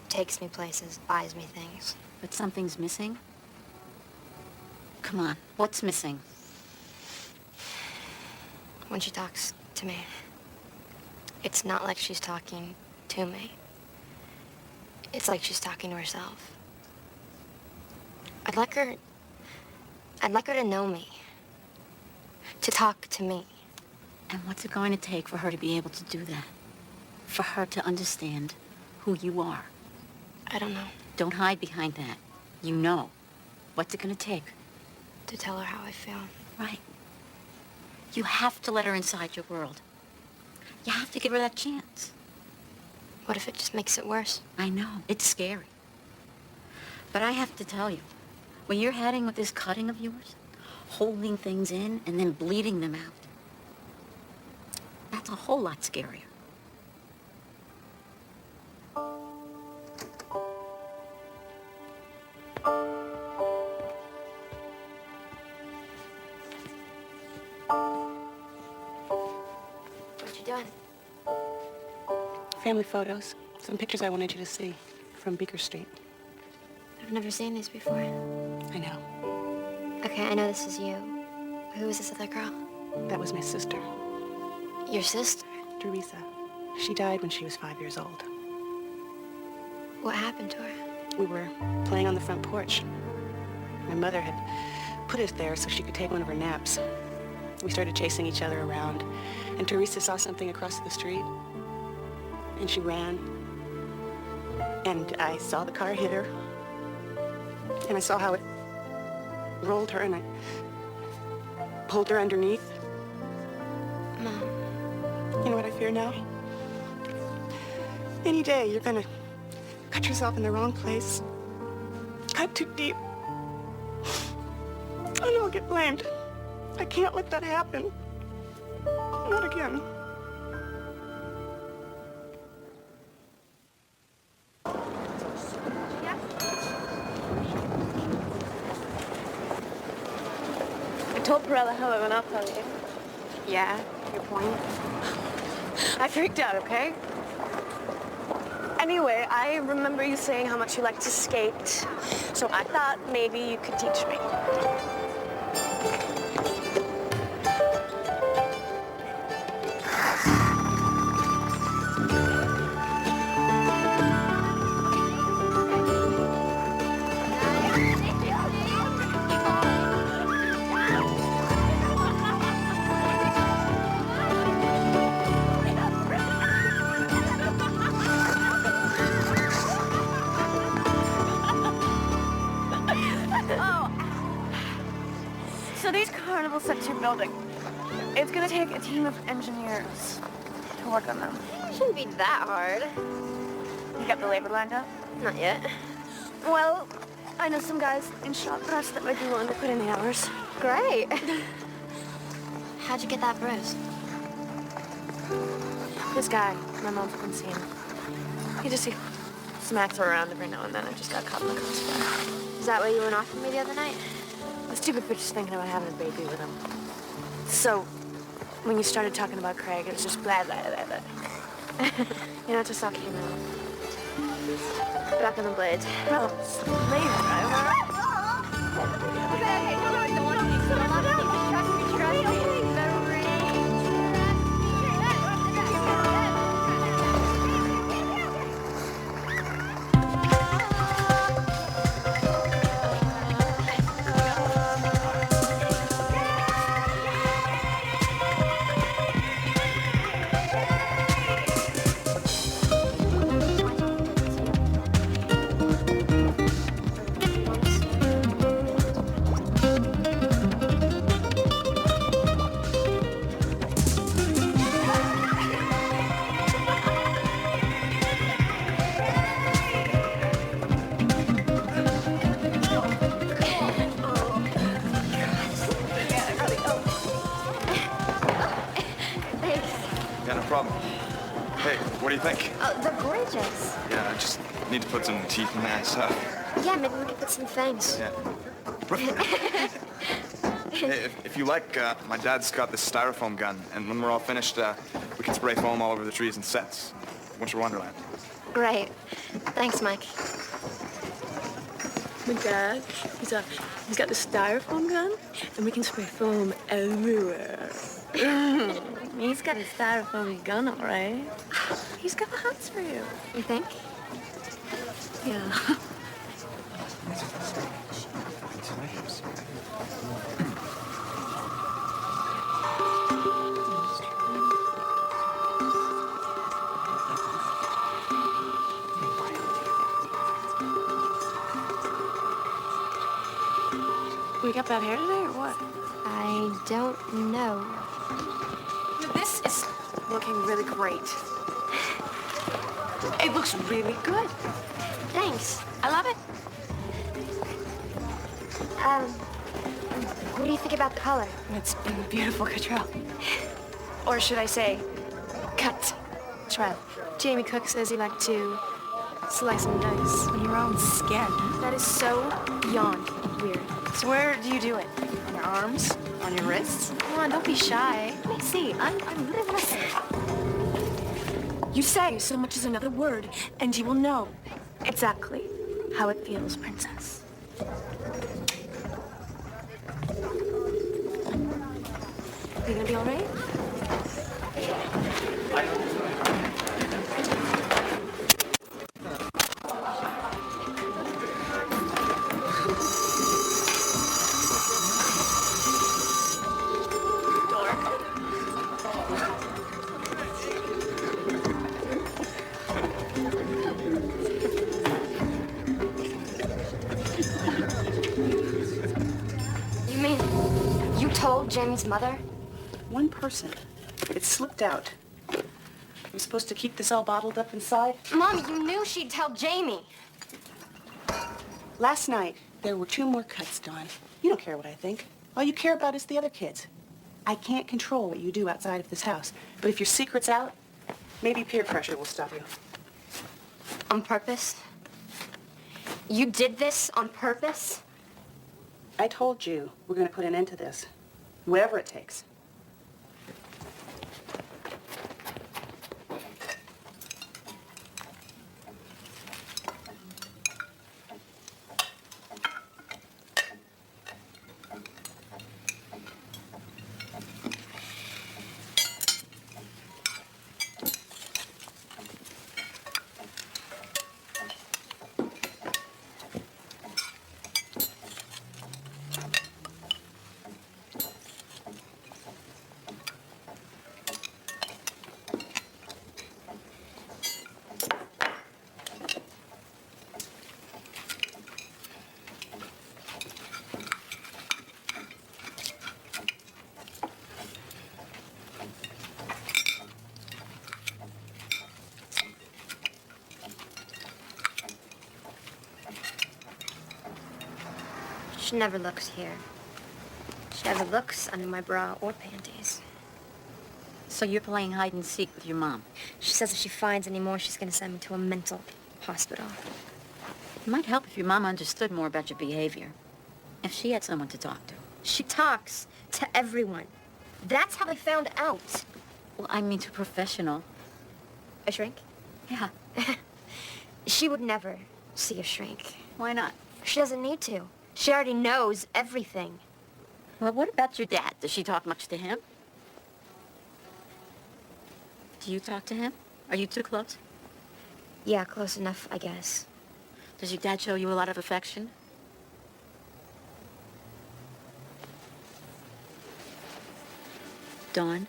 Takes me places, buys me things. But something's missing? Come on, what's missing? When she talks to me, it's not like she's talking to me. It's like she's talking to herself. I'd like her to know me. To talk to me. And what's it going to take for her to be able to do that? For her to understand who you are? I don't know. Don't hide behind that. You know. What's it going to take? To tell her how I feel. Right. You have to let her inside your world. You have to give her that chance. What if it just makes it worse? I know. It's scary. But I have to tell you, when you're heading with this cutting of yours, holding things in and then bleeding them out, that's a whole lot scarier. What you doing? Family photos. Some pictures I wanted you to see from Beaker Street. I've never seen these before. I know. Okay, I know this is you. Who is this other girl? That was my sister, Your sister? Teresa. She died when she was 5 years old. What happened to her? We were playing on the front porch. My mother had put us there so she could take one of her naps. We started chasing each other around, and Teresa saw something across the street, and she ran. And I saw the car hit her, and I saw how it rolled her, and I pulled her underneath. Mom. You know what I fear now? Any day you're gonna cut yourself in the wrong place. Cut too deep. And I'll get blamed. I can't let that happen. Not again. I told Perella how I went up on you. Yeah, your point? I freaked out, okay? Anyway, I remember you saying how much you like to skate, so I thought maybe you could teach me. So these carnival sets you're building, it's gonna take a team of engineers to work on them. It shouldn't be that hard. You got the labor lined up? Not yet. Well, I know some guys in shop press that might be willing to put in the hours. Great. How'd you get that bruise? This guy, my mom's been seeing. He smacks her around every now and then. I just got caught in the crossfire. Is that why you went off with me the other night? The stupid bitch is thinking about having a baby with him. So, when you started talking about Craig, it was just blah, blah, blah, blah. You know, it just all came out. Back on the blades. Well, it's later, right? Okay, don't want to be so much. Trust me. Yeah, no problem. Hey, what do you think? Oh, they're gorgeous. Yeah, I just need to put some teeth in that stuff. Yeah, maybe we could put some fangs. Yeah. Hey, if you like, my dad's got this styrofoam gun, and when we're all finished, we can spray foam all over the trees and sets. Winter Wonderland. Great. Thanks, Mike. My dad, he's got the styrofoam gun, and we can spray foam everywhere. He's got a styrofoam gun, all right. He's got the hots for you. You think? Yeah. We got bad hair today, or what? I don't know. This is looking really great. It looks really good. Thanks. I love it. What do you think about the color? It's beautiful, Cottrell. Or should I say, Cottrell. Jamie Cook says you like to slice and dice on your own skin. That is so beyond weird. So where do you do it? On your arms? On your wrists? Come on, don't be shy. Let me see. I'm really listening. You say so much as another word, and you will know exactly how it feels, princess. You gonna be all right? You mean you told Jamie's mother? One person. It slipped out. I'm supposed to keep this all bottled up inside? Mom, you knew she'd tell Jamie. Last night, there were 2 more cuts, Dawn. You don't care what I think. All you care about is the other kids. I can't control what you do outside of this house. But if your secret's out, maybe peer pressure will stop you. On purpose? You did this on purpose? I told you we're going to put an end to this. Whatever it takes. She never looks here. She never looks under my bra or panties. So you're playing hide and seek with your mom? She says if she finds any more, she's gonna send me to a mental hospital. It might help if your mom understood more about your behavior. If she had someone to talk to. She talks to everyone. That's how I found out. Well, I mean to a professional. A shrink? Yeah. She would never see a shrink. Why not? She doesn't need to. She already knows everything. Well, what about your dad? Does she talk much to him? Do you talk to him? Are you too close? Yeah, close enough, I guess. Does your dad show you a lot of affection? Dawn?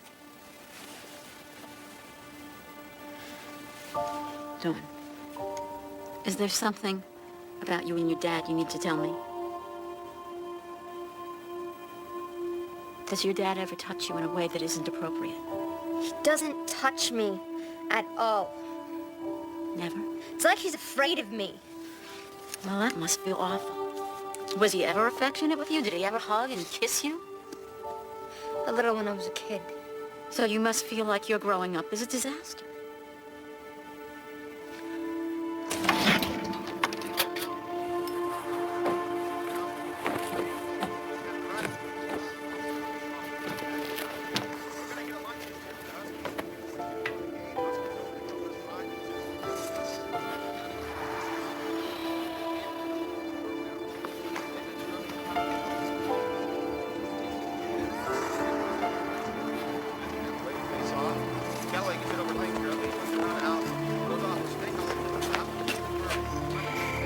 Dawn, is there something about you and your dad you need to tell me? Does your dad ever touch you in a way that isn't appropriate? He doesn't touch me at all. Never? It's like he's afraid of me. Well, that must feel awful. Was he ever affectionate with you? Did he ever hug and kiss you? A little when I was a kid. So you must feel like your growing up is a disaster.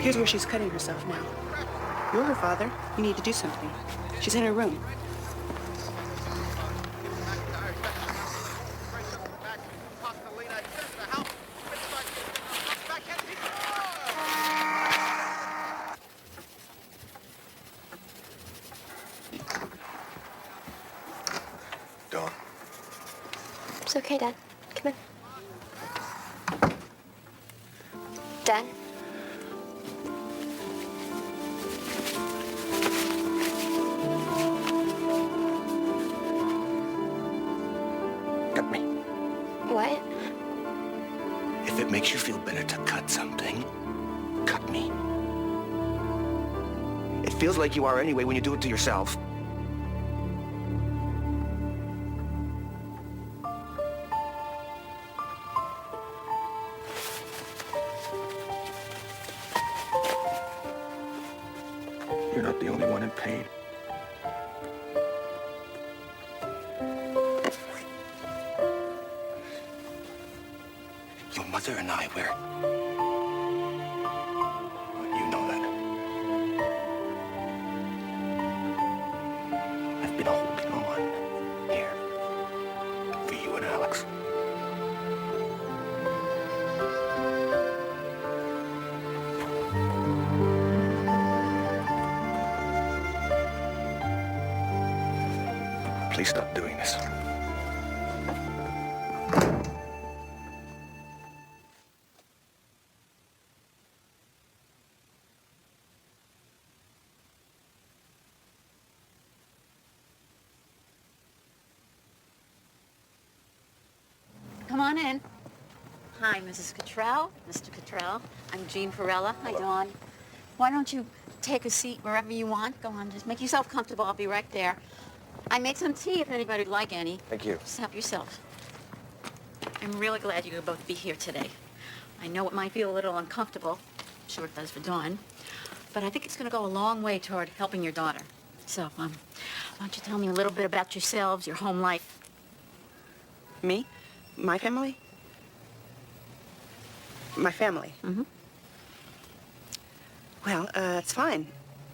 Here's where she's cutting herself now. You're her father. You need to do something. She's in her room. Dawn. It's okay, Dad. Come in. Dad? Cut me. What? If it makes you feel better to cut something, cut me. It feels like you are anyway when you do it to yourself. You're not the only one in pain. Your mother and I, we're... You know that. I've been holding on here for you and Alex. Please stop doing this. Come on in. Hi, Mrs. Cottrell, Mr. Cottrell. I'm Jean Perella. Hi, Dawn. Why don't you take a seat wherever you want? Go on, just make yourself comfortable. I'll be right there. I made some tea if anybody would like any. Thank you. Just help yourself. I'm really glad you could both be here today. I know it might feel a little uncomfortable. I'm sure it does for Dawn. But I think it's going to go a long way toward helping your daughter. So, why don't you tell me a little bit about yourselves, your home life? Me? My family? My family? Mm-hmm. Well, it's fine.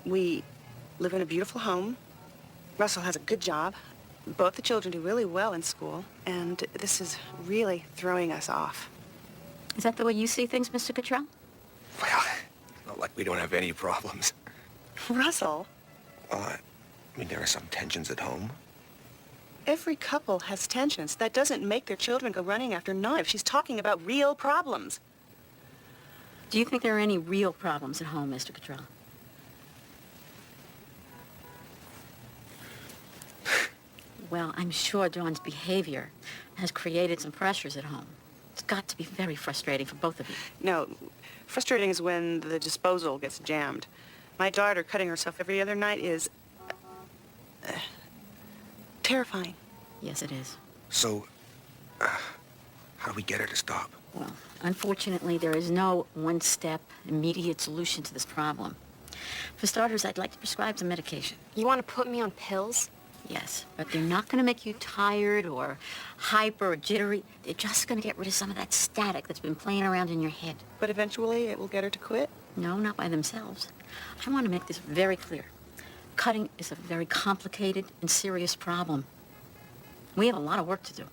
We live in a beautiful home. Russell has a good job. Both the children do really well in school, and this is really throwing us off. Is that the way you see things, Mr. Cottrell? Well, not like we don't have any problems. Russell, I mean, there are some tensions at home. every couple has tensions. That doesn't make their children go running after knives. She's talking about real problems. Do you think there are any real problems at home, Mr. Cottrell? Well, I'm sure Dawn's behavior has created some pressures at home. It's got to be very frustrating for both of you. No, frustrating is when the disposal gets jammed. My daughter cutting herself every other night is terrifying. Yes, it is. So, how do we get her to stop? Well, unfortunately, there is no one-step, immediate solution to this problem. For starters, I'd like to prescribe some medication. You want to put me on pills? Yes, but they're not going to make you tired or hyper or jittery. They're just going to get rid of some of that static that's been playing around in your head. But eventually it will get her to quit? No, not by themselves. I want to make this very clear. Cutting is a very complicated and serious problem. We have a lot of work to do.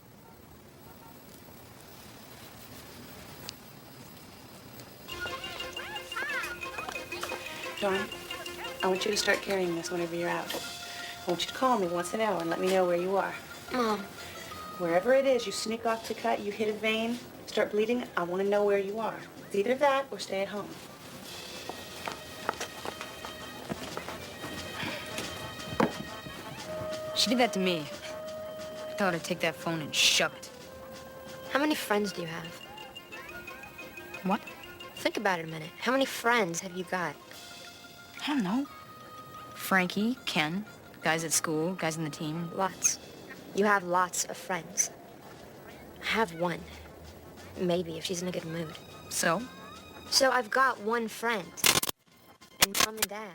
Dawn, I want you to start carrying this whenever you're out. I want you to call me once an hour and let me know where you are. Mom. Wherever it is, you sneak off to cut, you hit a vein, start bleeding, I want to know where you are. It's either that or stay at home. She did that to me. I told her to take that phone and shove it. How many friends do you have? What? Think about it a minute. How many friends have you got? I don't know. Frankie, Ken, guys at school, guys on the team. Lots. You have lots of friends. I have one. Maybe, if she's in a good mood. So? So I've got one friend. And Mom and Dad.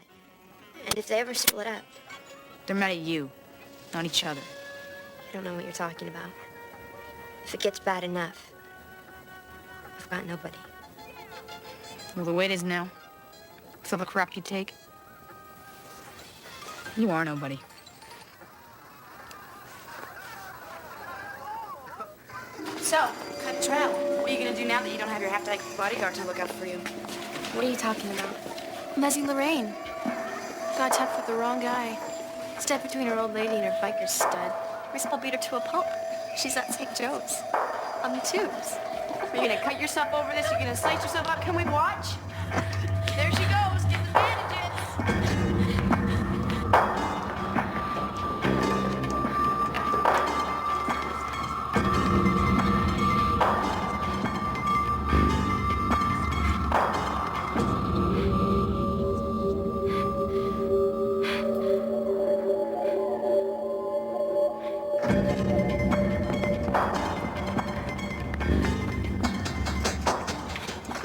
And if they ever split up, They're mad at you, not each other. I don't know what you're talking about. If it gets bad enough, I've got nobody. Well, the way it is now, with all the crap you take, you are nobody. So, cut the trail. What are you gonna do now that you don't have your half-dyke bodyguard to look out for you? What are you talking about? Leslie Lorraine. Got tucked with the wrong guy. Stepped between her old lady and her biker stud. Riscal beat her to a pulp. She's at St. Joe's. On the tubes. Are you gonna cut yourself over this? You're gonna slice yourself up? Can we watch? There she goes. Get the bandages.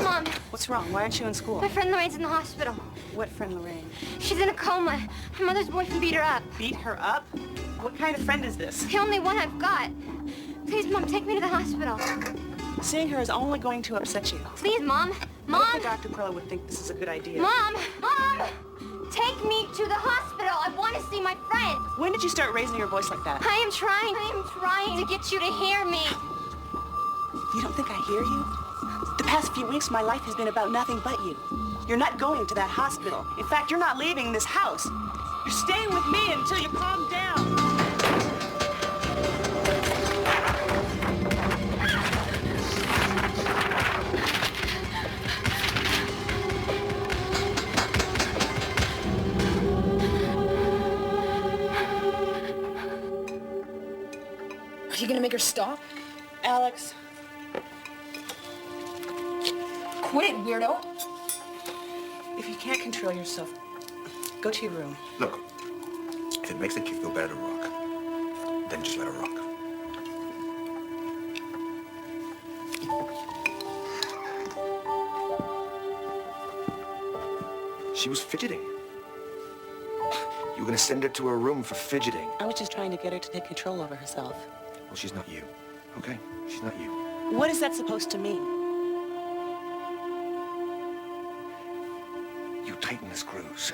Mom, What's wrong? Why aren't you in school? my friend Lorraine's in the hospital. What friend, Lorraine? She's in a coma. Her mother's boyfriend beat her up. Beat her up? What kind of friend is this? The only one I've got. Please, Mom, take me to the hospital. Seeing her is only going to upset you. Please, Mom. I Mom. think Dr. Perla would think this is a good idea. Mom. Mom. Take me to the hospital. I want to see my friend. When did you start raising your voice like that? I am trying to get you to hear me. You don't think I hear you? The past few weeks, my life has been about nothing but you. You're not going to that hospital. In fact, you're not leaving this house. You're staying with me until you calm down. Are you gonna make her stop? Alex, Quit it, weirdo. if you can't control yourself, go to your room. Look, if it makes the kid feel better to rock, then just let her rock. She was fidgeting. You were gonna send her to her room for fidgeting. I was just trying to get her to take control over herself. Well, she's not you, okay? She's not you. What is that supposed to mean? You tighten the screws,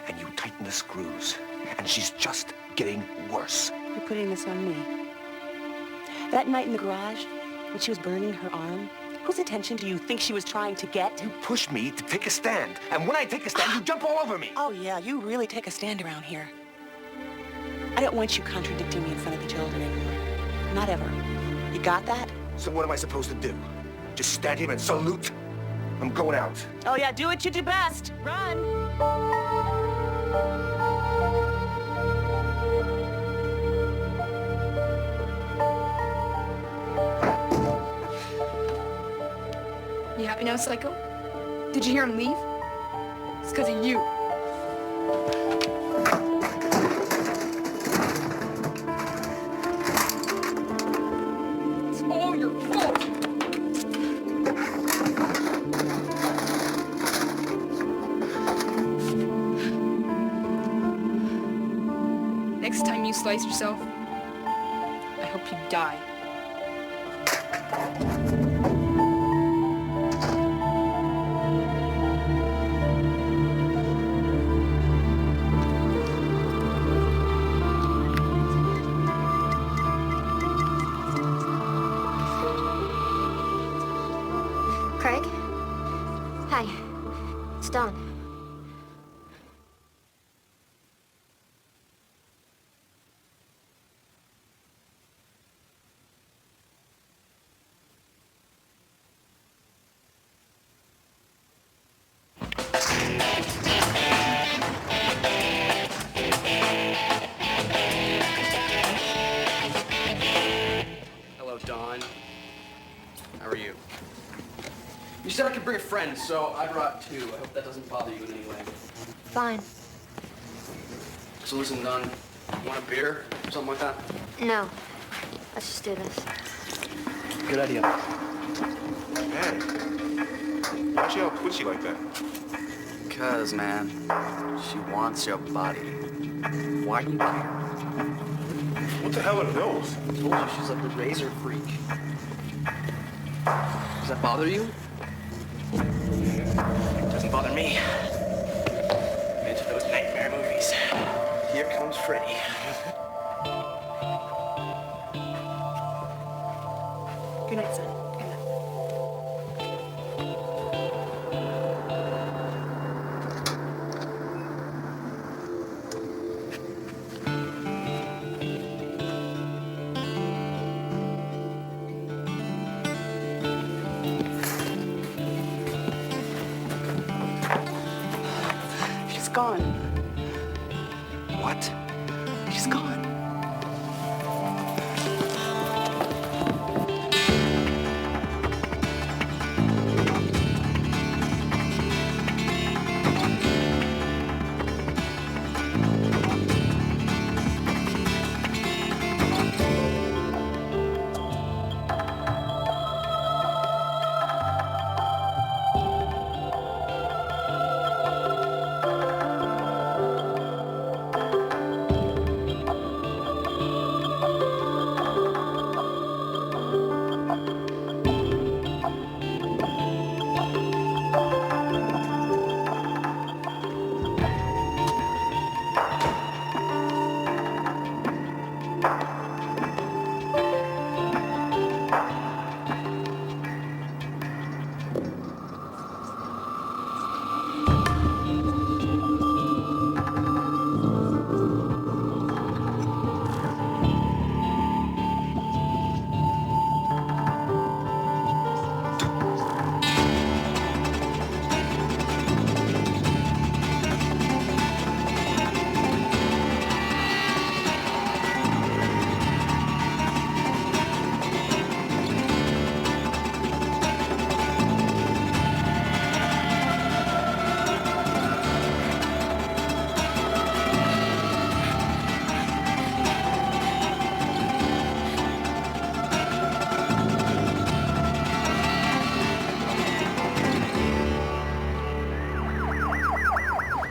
and you tighten the screws, and she's just getting worse. You're putting this on me. That night in the garage, when she was burning her arm, whose attention do you think she was trying to get? You push me to take a stand, and when I take a stand, you jump all over me. Oh, yeah, you really take a stand around here. I don't want you contradicting me in front of the children anymore. Not ever. You got that? So what am I supposed to do? Just stand here and salute? I'm going out. Oh, yeah, do what you do best. Run! You happy now, Psycho? Did you hear him leave? It's because of you. It's all your fault. Next time you slice yourself, I hope you die. Craig? Hi. It's Dawn. Hello, Dawn. How are you? You said I could bring a friend, so I brought two. I hope that doesn't bother you in any way. Fine. So listen, Dawn, you want a beer? Something like that? No. Let's just do this. Good idea. Man, why's she all twitchy like that? Because, man, she wants your body. Why do you care? What the hell are those? I told you she's like a razor freak. Does that bother you? Doesn't bother me. Into those nightmare movies. Here comes Freddy. Good night, son. Good night. She's gone. What? She's gone.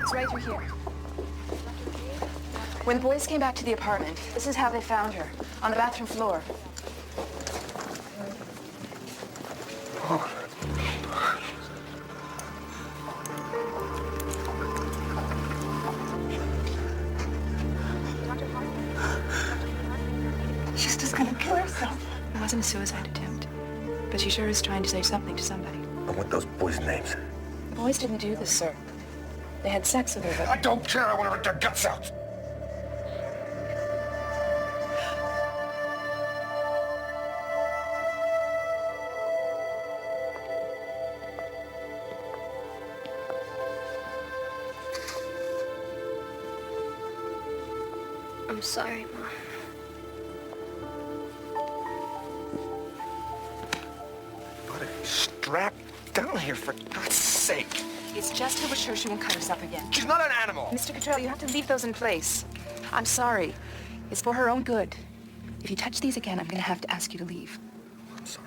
It's right through here. When the boys came back to the apartment, this is how they found her, on the bathroom floor. She's just gonna kill herself. It wasn't a suicide attempt, but she sure is trying to say something to somebody. I want those boys' names. The boys didn't do this, sir. They had sex with her, but... I don't care. I want to rip their guts out. I'm sorry, Mom. But a strapped down here, for God's sake. It's just to assure she won't cut herself again. She's not an animal. Mr. Cottrell, you have to leave those in place. I'm sorry. It's for her own good. If you touch these again, I'm going to have to ask you to leave. I'm sorry.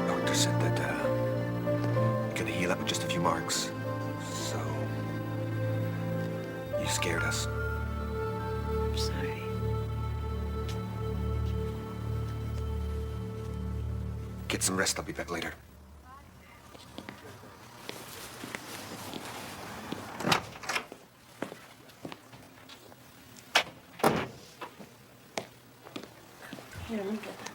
Doctor said that you're gonna heal up with just a few marks. So you scared us. I'm sorry. Get some rest. I'll be back later. Here, let me get that.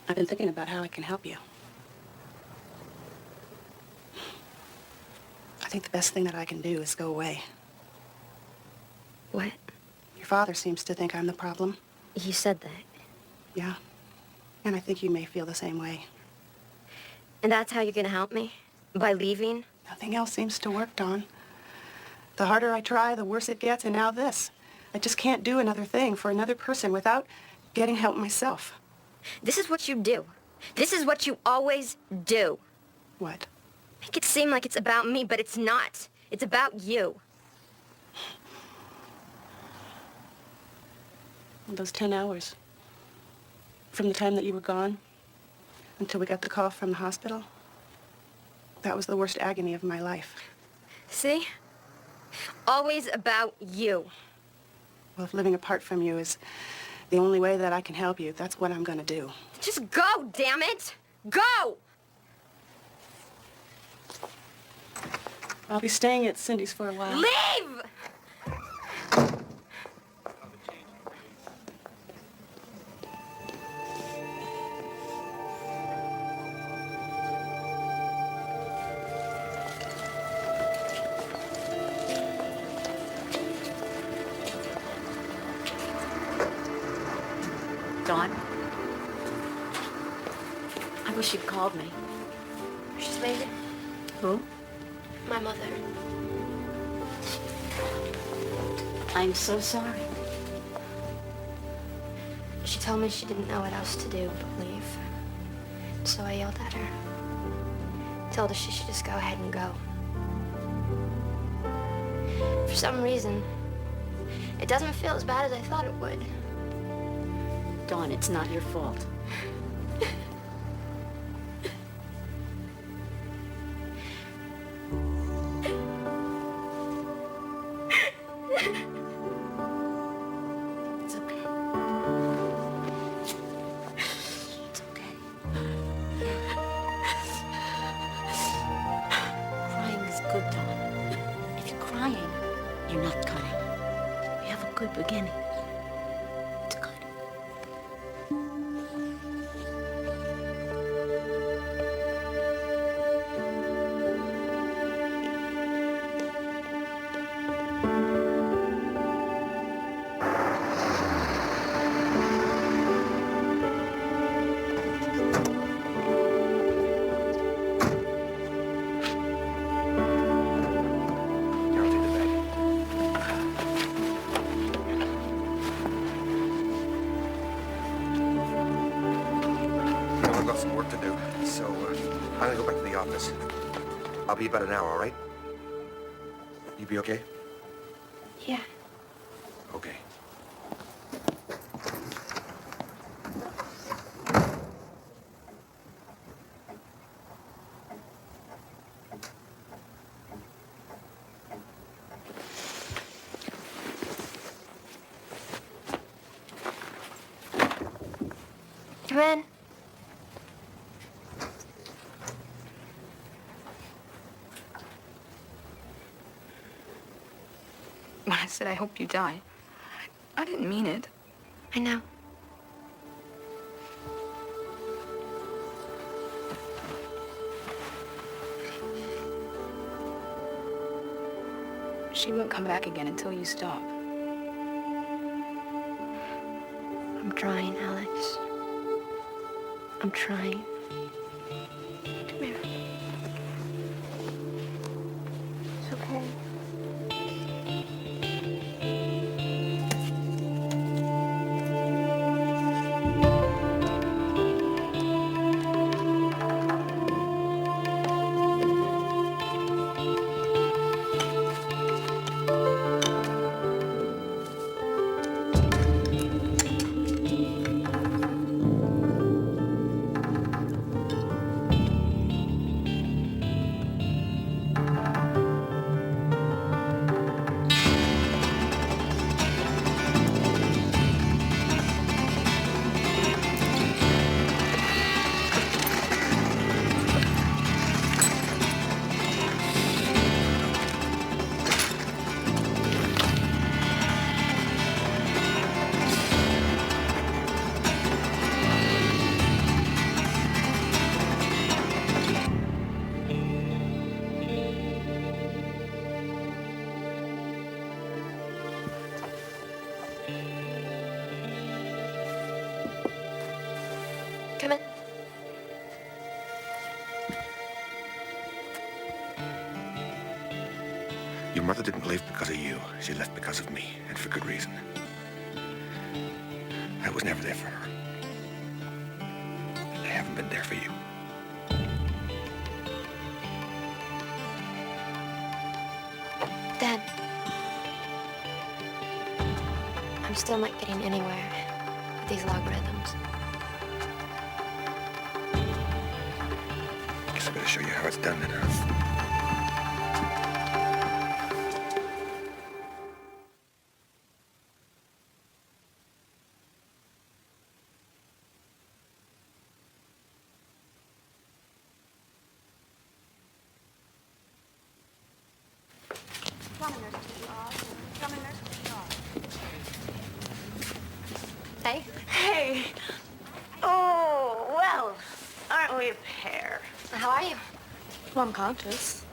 I've been thinking about how I can help you. I think the best thing that I can do is go away. What? Your father seems to think I'm the problem. You said that. Yeah. And I think you may feel the same way. And that's how you're gonna help me? By leaving? Nothing else seems to work, Dawn. The harder I try, the worse it gets, and now this. I just can't do another thing for another person without getting help myself. This is what you do. This is what you always do. What? Make it seem like it's about me, but it's not. It's about you. Those 10 hours. From the time that you were gone until we got the call from the hospital. That was the worst agony of my life. See? Always about you. Well, if living apart from you is the only way that I can help you, that's what I'm gonna do. Just go, damn it! Go! I'll be staying at Cindy's for a while. Leave! Dawn? I wish you'd called me. She's leaving. Who? My mother. I'm so sorry. She told me she didn't know what else to do but leave. So I yelled at her. Told her she should just go ahead and go. For some reason, it doesn't feel as bad as I thought it would. Dawn, it's not your fault. It's okay. It's okay. Crying is good, Dawn. If you're crying, you're not cutting. We have a good beginning. It's good. Here, I'll take the bag. I've got some work to do, so I'm gonna go back to the office. I'll be about an hour, all right? You be okay? Yeah. Okay. Come in. When I said I hope you die, I didn't mean it. I know. She won't come back again until you stop. I'm trying, Alex. I'm trying. Come here. It's okay. Come in. Your mother didn't leave because of you. She left because of me, and for good reason. I was never there for her. And I haven't been there for you. Dad. I'm still not getting anywhere with these logarithms. Guess I better show you how it's done then. Hey. Hey. Oh, well, aren't we a pair? How are you? Well, I'm conscious.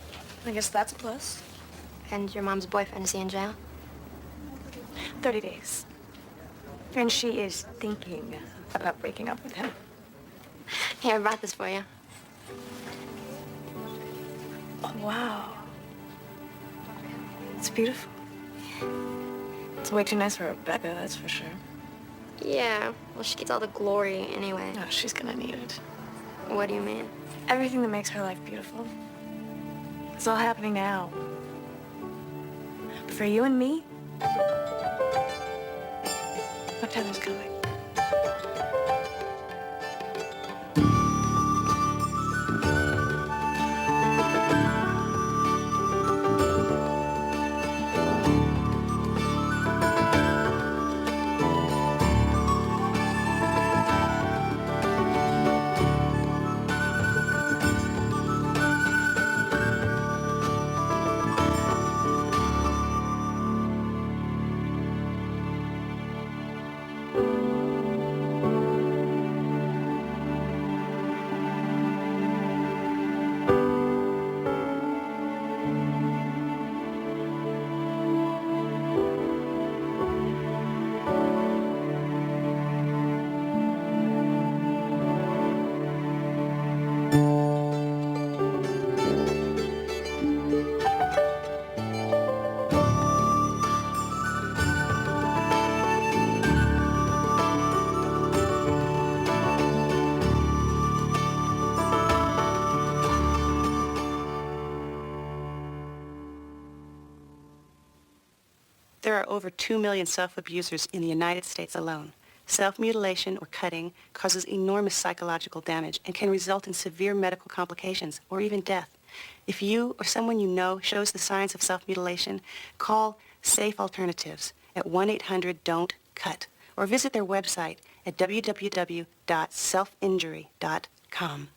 I guess that's a plus. And your mom's boyfriend, is he in jail? 30 days. And she is thinking about breaking up with him. Here, I brought this for you. Oh, wow. It's beautiful. It's way too nice for Rebecca, that's for sure. Yeah, well, she gets all the glory anyway. No, she's gonna need it. What do you mean? Everything that makes her life beautiful. It's all happening now. But for you and me, what time is coming? There are over 2 million self-abusers in the United States alone. Self-mutilation or cutting causes enormous psychological damage and can result in severe medical complications or even death. If you or someone you know shows the signs of self-mutilation, call Safe Alternatives at 1-800-DON'T-CUT or visit their website at www.selfinjury.com.